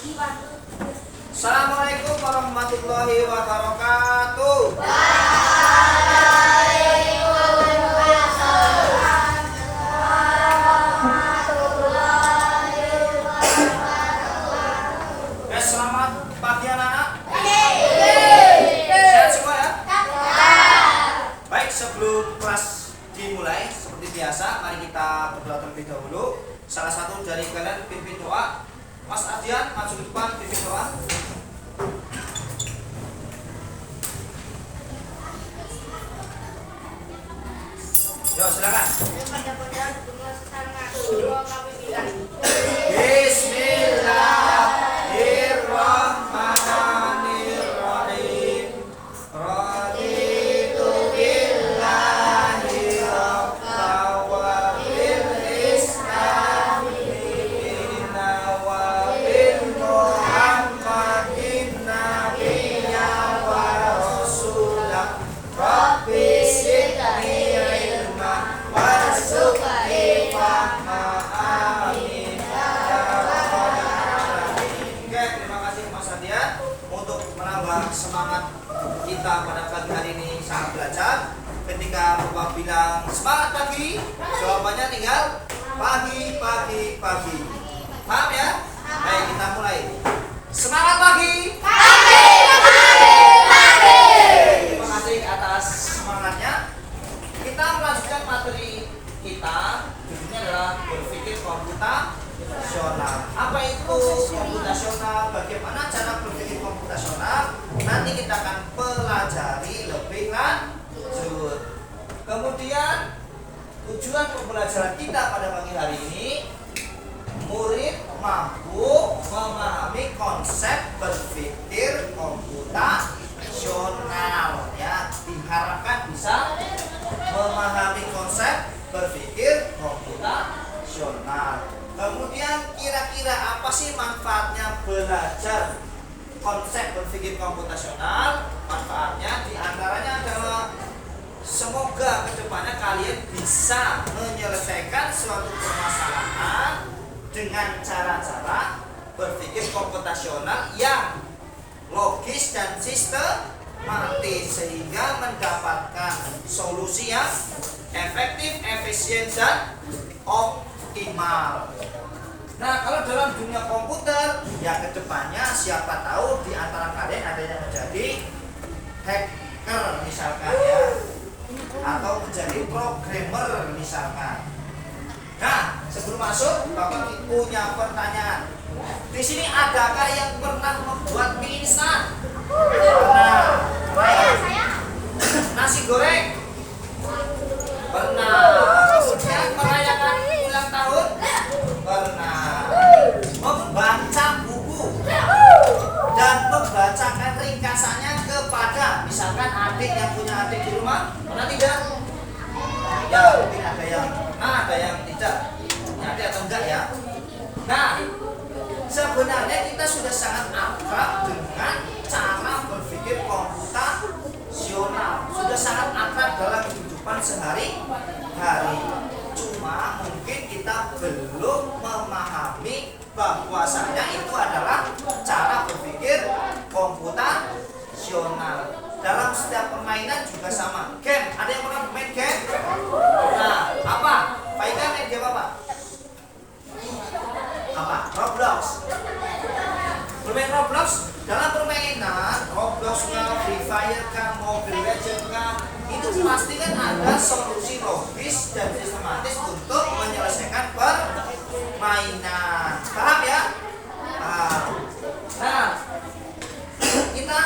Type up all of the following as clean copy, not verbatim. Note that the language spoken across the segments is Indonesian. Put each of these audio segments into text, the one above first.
Assalamualaikum warahmatullahi wabarakatuh. Selamat pagi anak-anak. Sehat semua ya? Baik, sebelum kelas dimulai seperti biasa, mari kita berdoa terlebih dahulu. Salah satu dari kalian pimpin doa. Mas Ardian, maju ke depan pimpin doa. Yo, silakan. Bismillahirrahmanirrahim. Raditu billahi rabban wa bil islami dinan wa bil Muhammadin nabiyyan wa rasulah. Rabbi zidni ilma warzuqni fahma. Amin ya rabbal alamin. Oke, terima kasih Mas Ardian untuk menambah semangat kita pada pagi hari ini saat belajar. Ketika Bapak bilang semangat pagi, jawabannya tinggal pagi, pagi, pagi. Paham ya? Baik, kita mulai. Semangat pagi. Terima kasih atas semangatnya. Kita melanjutkan materi kita. Judulnya adalah berpikir komputasional. Apa itu komputasional? Bagaimana cara berpikir komputasional? Nanti kita akan pelajari lebih lanjut. Kemudian tujuan pembelajaran kita pada pagi hari ini, murid mampu memahami konsep berpikir komputasional. Ya, diharapkan bisa memahami konsep berpikir komputasional. Kemudian kira-kira apa sih manfaatnya belajar konsep berpikir komputasional? Manfaatnya diantaranya adalah semoga kedepannya kalian bisa menyelesaikan suatu permasalahan dengan cara-cara berpikir komputasional yang logis dan sistematis sehingga mendapatkan solusi yang efektif, efisien, dan optimal. Nah, kalau dalam dunia komputer, ya kedepannya siapa tahu di antara kalian ada yang menjadi hacker misalkan ya, atau menjadi programmer misalkan. Nah, sebelum masuk, Bapak punya pertanyaan. Di sini adakah yang pernah membuat mie instan? Pernah. Nasi goreng? Pernah. Kemudian merayakan ulang tahun? Pernah. Membaca buku dan membacakan ringkasannya kepada misalkan adik yang punya adik di rumah, pernah tidak? Ya, mungkin ada yang pernah, ada yang tidak. Ada atau enggak ya? Nah, sebenarnya kita sudah sangat akrab dengan cara berpikir komputasional. Sudah sangat akrab dalam kehidupan sehari-hari. Cuma mungkin kita belum memahami bahwasanya itu adalah cara berpikir komputasional. Dalam setiap permainan juga sama. Game, ada yang pernah main game? Nah, apa? Faika main game apa? Apa? Roblox. Bermain Roblox, dalam permainan Roblox kah, Free Fire kah, Mobile Legends kah, itu pasti kan ada solusi logis dan sistematis untuk menyelesaikan permainan. Paham ya? Nah, kita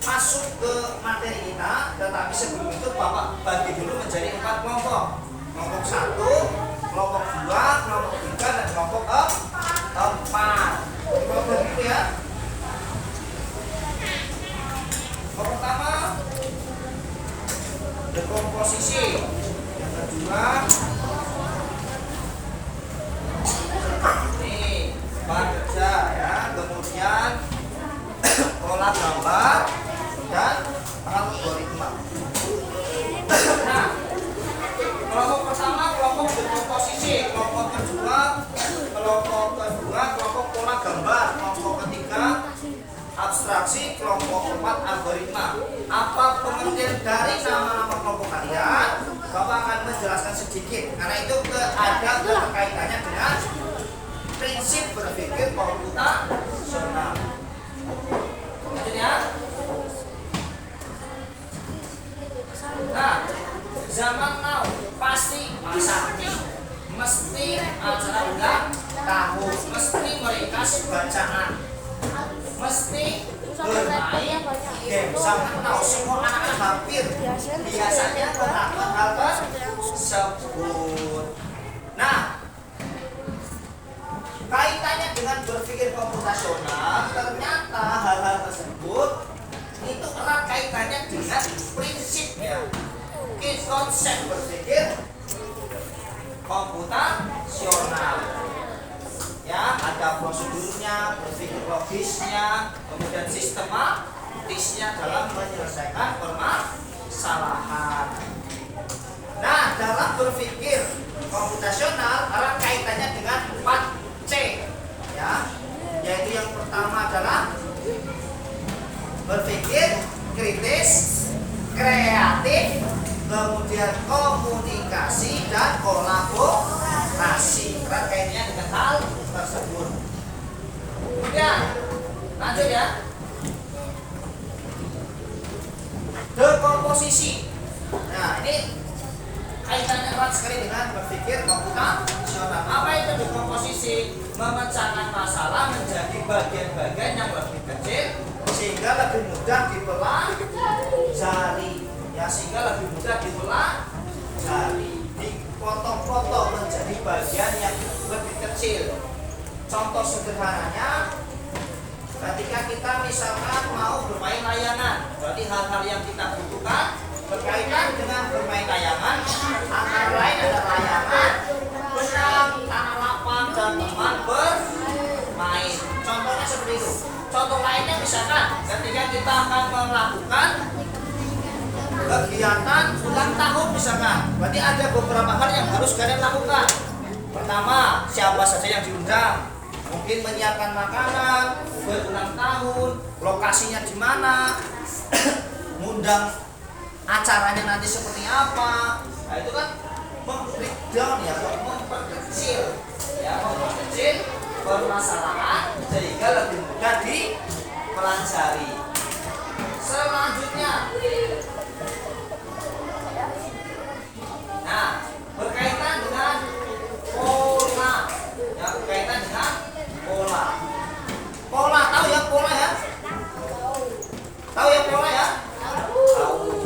masuk ke materi kita, tetapi sebelum itu Bapak bagi dulu menjadi 4 kelompok. Kelompok 1, kelompok 2, kelompok 3, dan kelompok 4. Kelompok itu ya. Kelompok pertama dekomposisi, yang kedua ini baca ya, kemudian pola gambar dan algoritma. Nah, kelompok pertama kelompok dekomposisi, kelompok kedua kelompok pola gambar, kelompok ketiga abstraksi kelompok 4 algoritma. Apa pengertian dari nama-nama kelompok kalian? Bapak akan menjelaskan sedikit karena itu ada keterkaitannya dengan prinsip berpikir komputasional. Lanjut ya. Nah, zaman now pasti masa ini mesti acara ulang tahun, mesti mereka bacaan, mesti bermain game. Zaman now semua anak-anak hampir biasanya melakukan hal tersebut. Nah, kaitannya dengan berpikir komputasional, ternyata hal-hal tersebut itu erat kaitannya dengan prinsip ya, konsep berpikir komputasional. Ya, ada prosedurnya, berpikir logisnya, kemudian sistematisnya dalam menyelesaikan permasalahan. Nah, dalam berpikir komputasional erat kaitannya dengan 4C ya, yaitu yang pertama adalah berpikir kritis, kreatif, kemudian komunikasi dan kolaborasi. Erat kaitannya dengan hal tersebut. Kemudian lanjut ya, dekomposisi. Nah, ini kaitannya erat sekali dengan berpikir komputasional. Apa itu dekomposisi? Memecahkan masalah menjadi bagian-bagian yang lebih kecil sehingga lebih mudah dipelajari. Ya, sehingga lebih mudah dipelajari. Dipotong-potong menjadi bagian yang lebih kecil. Contoh sederhananya, ketika kita misalkan mau bermain layangan, berarti hal-hal yang kita butuhkan berkaitan dengan bermain layangan, antara lain ada layangan, benang, tanah lapang, dan teman bermain. Contohnya seperti itu. Contoh lainnya misalkan ketika kita akan melakukan kegiatan ulang tahun misalkan, berarti ada beberapa hal yang harus kalian lakukan. Pertama, siapa saja yang diundang, mungkin menyiapkan makanan, berulang tahun, lokasinya di mana, ngundang acaranya nanti seperti apa. Nah, itu kan membreakdown ya, memperkecil permasalahan sehingga lebih mudah dipelajari. Selanjutnya, nah, berkaitan dengan pola, ya, berkaitan dengan pola. Pola, tahu ya pola ya? Tahu ya pola ya? Tahu.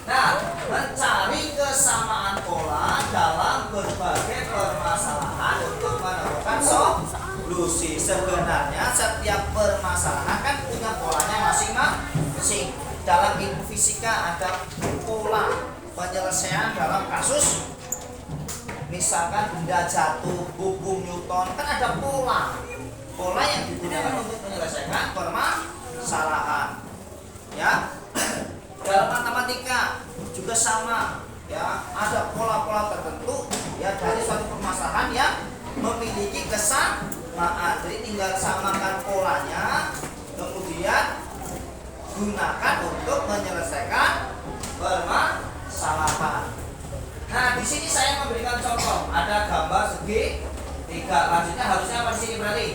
Nah, mencari kesamaan pola dalam berbagai permasalahan untuk menemukan solusi. Sebenarnya setiap permasalahan kan punya polanya masing-masing. Dalam ilmu fisika ada pola penyelesaian dalam kasus misalkan benda jatuh, hukum Newton, kan ada pola yang digunakan untuk menyelesaikan permasalahan. Ya, dalam matematika juga sama ya, ada pola-pola tertentu ya dari suatu permasalahan yang memiliki kesamaan. Jadi tinggal samakan polanya, kemudian gunakan untuk menyelesaikan permasalahan. Nah, di sini saya memberikan contoh. Ada gambar segitiga. Lanjutnya harusnya apa di sini berarti?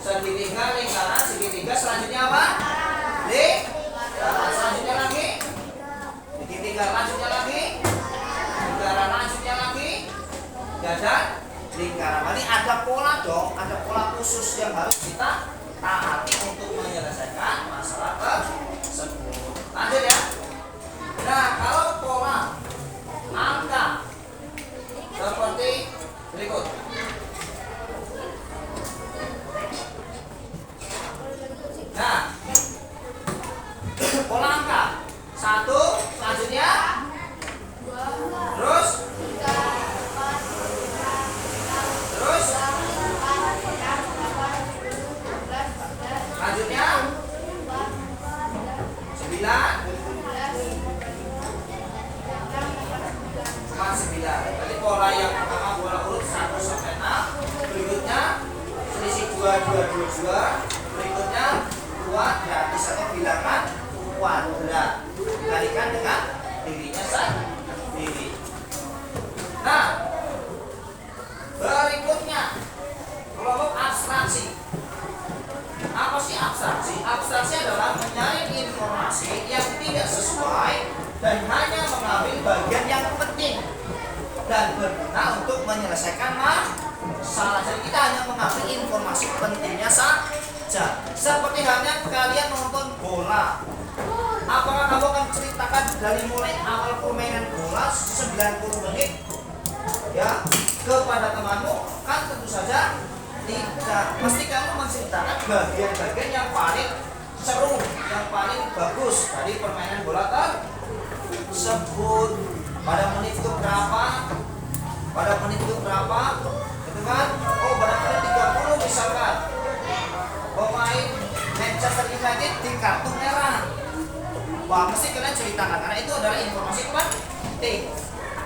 Segitiga, lingkaran, segitiga. Selanjutnya apa? Selanjutnya lagi. Segitiga, lanjutnya lagi. Lingkaran, lanjutnya lagi. Dan lingkaran. Berarti ada pola dong. Ada pola khusus yang harus kita taati untuk menyelesaikan masalah tersebut. Lanjut ya. Nah, kalau pola angka seperti berikut. Nah, pola angka 1, selanjutnya terus 2222. Berikutnya kuat gratis atau bilangan kuadrat dikalikan dengan dirinya sendiri. Nah, berikutnya kelompok abstraksi. Apa sih abstraksi? Abstraksi adalah menyaring informasi yang tidak sesuai dan hanya mengambil bagian yang penting dan berguna untuk menyelesaikan masalah. Jadi kita hanya mengambil informasi pentingnya saja. Seperti halnya kalian nonton bola. Apakah kamu akan ceritakan dari mulai awal permainan bola 90 menit ya kepada temanmu? Kan tentu saja tidak. Pasti kamu menceritakan bagian-bagian yang paling seru, yang paling bagus dari permainan bola tersebut. Pada menit itu berapa? Pada menit itu berapa? Gitu kan? Oh, pada menit 30 misalkan pemain Manchester United di kartu merah. Wah, mesti kalian ceritakan karena itu adalah informasi penting.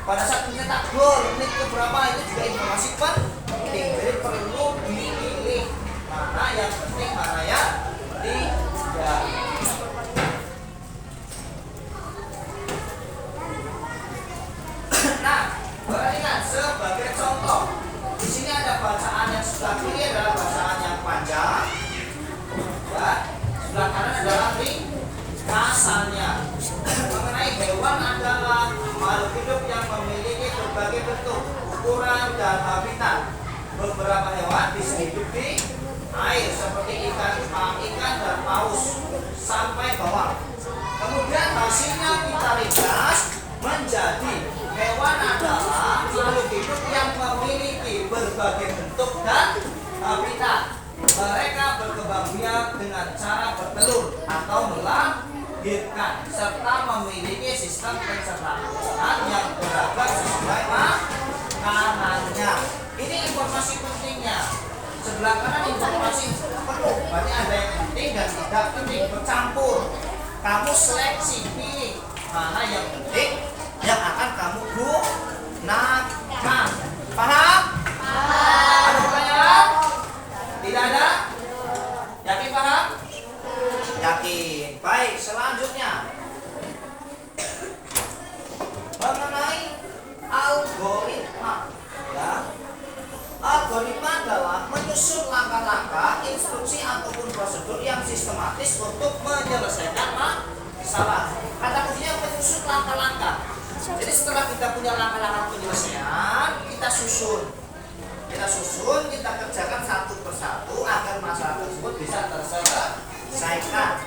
Pada saat mencetak gol menit ke berapa itu juga informasi penting. Jadi perlu dipilih mana yang penting, mana yang tidak. Nah, perhatikan sebagai contoh. Di sini ada bacaan yang sebelah kiri adalah bacaan yang panjang. Ya, sebelah kanan adalah ringkasannya. Mengenai hewan adalah makhluk hidup yang memiliki berbagai bentuk, ukuran, dan habitat. Beberapa hewan bisa hidup di air seperti ikan, dan paus sampai bawah. Kemudian hasilnya kita ringkas menjadi hewan adalah makhluk hidup yang memiliki berbagai bentuk dan habitat. Mereka berkembang biak dengan cara bertelur atau melahirkan serta memiliki sistem pencernaan yang beragam sesuai makanannya. Ini informasi pentingnya. Sebelah kanan informasi penuh, berarti ada yang penting dan tidak penting, bercampur. Kamu seleksi, pilih mana yang penting yang akan kamu gunakan. Paham? Ada pertanyaan? Tidak ada? Yakin paham? Yakin. Baik, selanjutnya mengenai algoritma. Ya. Algoritma adalah menyusun langkah-langkah, instruksi ataupun prosedur yang sistematis untuk menyelesaikan masalah. Kata kuncinya menyusun langkah-langkah. Jadi setelah kita punya langkah-langkah penyelesaian, kita susun, kita kerjakan satu persatu agar masalah tersebut bisa terselesaikan.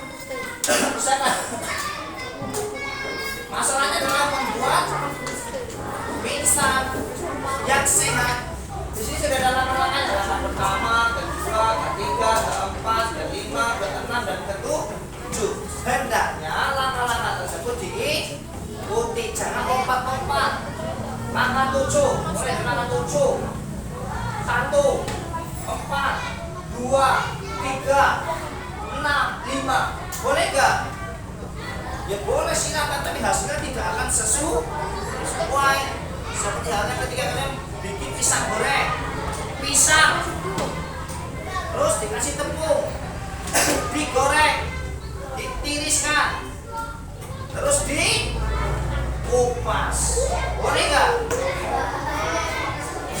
Masalahnya adalah membuat insan yang sehat. Di sini sudah ada langkah-langkahnya. Langkah pertama, kedua, ketiga, keempat, kelima, keenam, dan ketujuh. Hendaknya langkah-langkah tersebut diikuti, jangan lompat-lompat. Langkah 7, mulai dari langkah 7. 1, 4, 2, 3, 6, 5. Boleh nggak? Ya boleh silakan, tapi hasilnya tidak akan sesuai. Seperti halnya ketika kalian bikin pisang goreng, pisang, terus dikasih tepung, digoreng, ditiriskan, terus dikupas. Boleh nggak?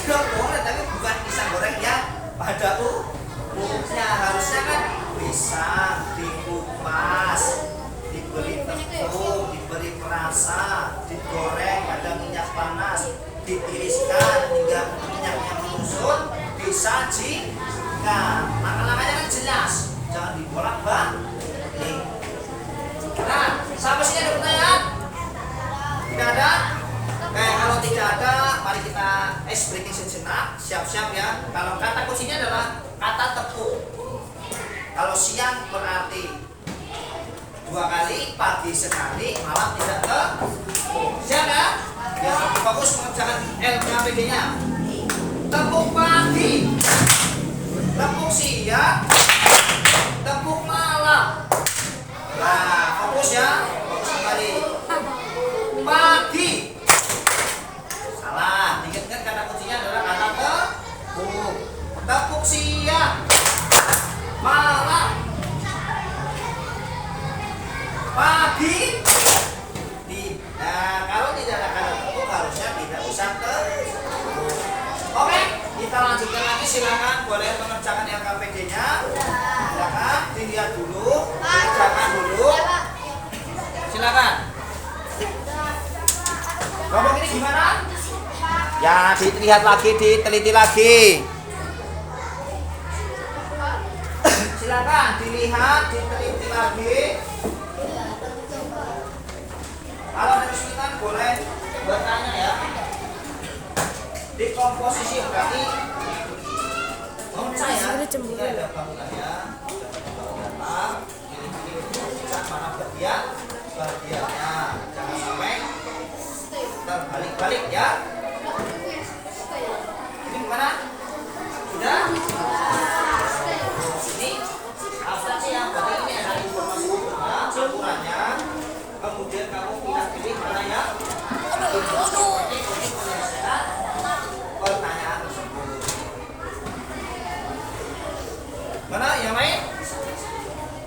Nggak boleh, tapi bukan pisang goreng ya pada umumnya. Harusnya kan pisang dikupas, diberi tepung, diberi perasa, digoreng pada minyak panas, ditiriskan hingga minyaknya menyusut, disajikan. Langkah-langkahnya kan jelas, jangan dibolak-balik. Nah, sampai sini ada pertanyaan? Tidak ada? Kalau tidak ada, mari kita ice breaking sejenak, siap-siap ya. Kalau kata kuncinya adalah kata tepung. Kalau siang berarti 2 kali, pagi sekali, malam tidak tepung. Siap ya? Ya, fokus mengerjakan LKPD-nya. Tepung pagi, tepung siang, tepung malam. Nah, fokus ya, fokus kembali. Pagi. Salah, ingat kata kuncinya adalah kata tepung. Tepung siang. boleh mengerjakan LKPD-nya. Silakan dilihat dulu, dikerjakan dulu. Silakan. Kelompok ini gimana? Ya, dilihat lagi, diteliti lagi. Silakan dilihat, diteliti lagi. Kalau ada kesulitan boleh bertanya ya. Di komposisi berarti saya ini ada bangunannya, mana bagiannya, jangan sampai terbalik-balik ya. Ini gimana? Sudah? Ini abstraksi yang berarti ini ada informasi campurannya. Kemudian kamu pilih mana ya? Pertanyaan tersebut. Mana yang lain?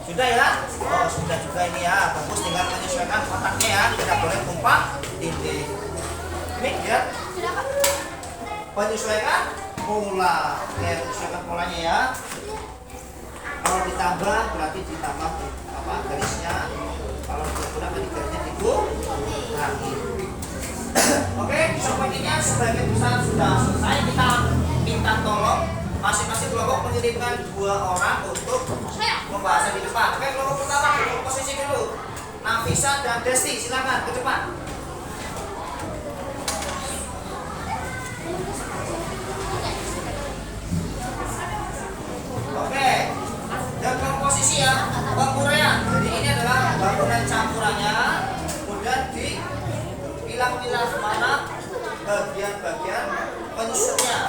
Sudah ya? Oh sudah juga ini ya. Bagus, tinggal menyesuaikan otaknya ya. Tidak boleh tumpang tindih. Ini lihat. Menyesuaikan pola. Oke, menyesuaikan polanya ya. Kalau ditambah berarti ditambah apa garisnya. Kalau digunakan di garisnya dikurangi. Oke, sepertinya sebagian besar sudah selesai. Kita minta tolong masing-masing kelompok mengirimkan 2 orang untuk pembahasan di depan. Oke, kelompok pertama kelompok posisi dulu. Nafisa dan Desti, silakan ke depan. Oke, dan komposisi ya, penguraian. Jadi ini adalah bangunan campurannya. Kemudian dipilah-pilah mana bagian-bagian penyusunnya.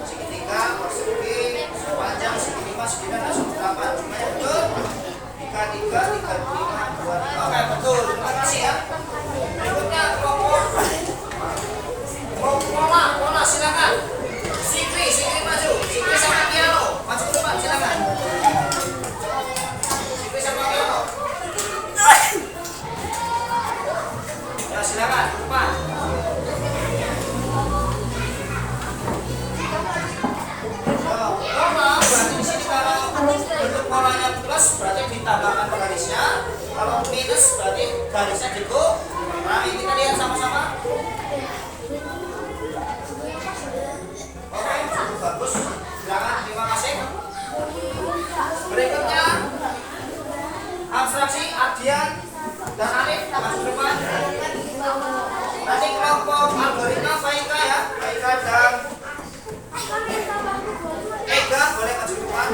Segitiga, persegi, sepanjang, segi 5, segi 6, dan segi 8. Jumlahnya betul? 33, 35, 2. Oke, betul. Terima kasih ya. Berikutnya kelompok pola, silakan. Sikri maju. Sikri sama Piano, maju ke depan, silakan. Sikri sama Piano. Ya, silakan ke depan. Berarti di sini kalau bentuk polanya plus berarti ditambahkan garisnya. Kalau minus berarti garisnya dikurangi. Kita lihat sama-sama. Oke, cukup bagus. Silakan, terima kasih. Berikutnya abstraksi Ardian dan Alif masuk ke depan. Nanti kelompok algoritma Faika ya, Faika dan Ega boleh maju ke depan.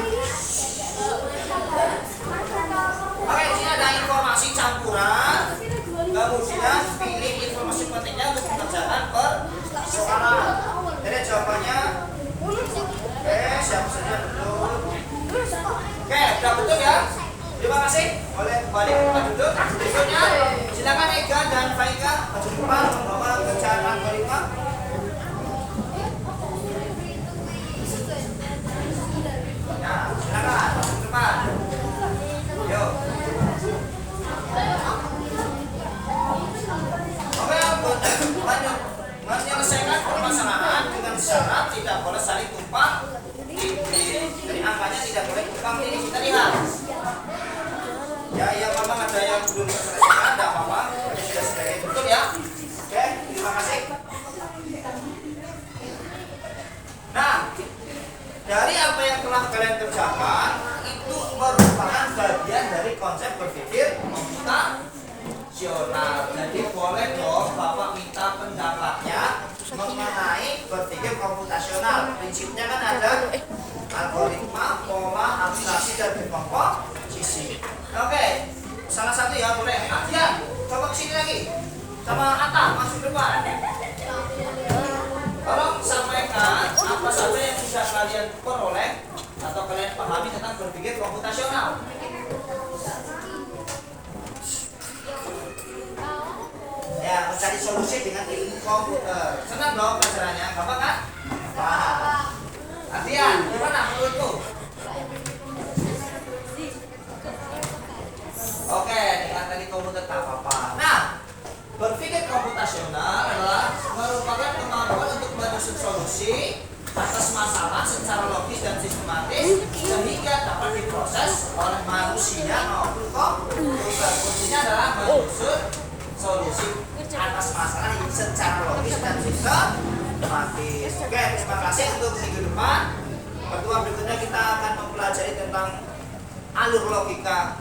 Oke, di sini ada informasi campuran. Kemudian pilih informasi pentingnya untuk mengerjakan persoalan. Jadi jawabannya siapa saja betul. Oke, sudah betul ya. Terima kasih. Boleh kembali ke tempat duduk. Berikutnya silakan Ega dan Faika maju ke depan membawa kerjaan algoritma. Nah, silakan masuk ke depan. Yuk. Oke, lanjut. Menyelesaikan permasalahan dengan syarat tidak boleh saling tumpang tindih. Jadi angkanya tidak boleh tumpang tindih. Kita lihat. Ya, yang memang ada yang belum terselesaikan, tidak apa-apa. Ini sudah sebagai betul ya. Oke, terima kasih. Nah, dari apa yang telah kalian kerjakan itu merupakan bagian dari konsep berpikir komputasional. Jadi boleh dong Bapak minta pendapatnya mengenai berpikir komputasional. Prinsipnya kan ada algoritma, pola, abstraksi, dan komposisi. Oke, salah satu ya boleh. Adian, coba kesini lagi. Sama Atta, masuk depan. Tolong sampaikan apa saja yang sudah kalian peroleh atau kalian pahami tentang berpikir komputasional. Ya, mencari solusi dengan ilmu komputer. Senang dong pelajarannya, gampang kan? Paham. Adian, gimana menurutmu? Oke, dengan teknik komputer tak apa-apa. Nah, berpikir komputasional adalah merupakan kemampuan untuk menyusun solusi atas masalah secara logis dan sistematis ya terus kuncinya adalah menyusun solusi atas masalah ini secara logis dan sistematis. Oke, terima kasih untuk minggu depan. Pertemuan berikutnya kita akan mempelajari tentang alur logika,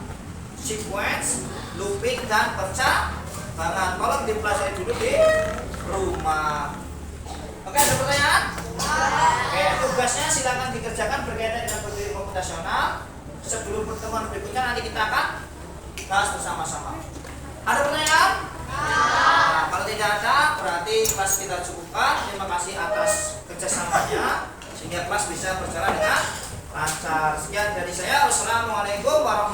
sequence, looping, dan percambangan. Tolong dipelajari dulu di rumah. Oke, ada pertanyaan? Oke, tugasnya silakan dikerjakan berkaitan dengan berdiri komputasional. Sebelum pertemuan berikutnya nanti kita akan bahas bersama-sama. Ada pertanyaan? Nah, kalau tidak ada, berarti kelas kita cukupkan. Terima kasih atas kerjasamanya sehingga kelas bisa berjalan dengan lancar. Sekian dari saya. Wassalamualaikum warahmatullahi wabarakatuh.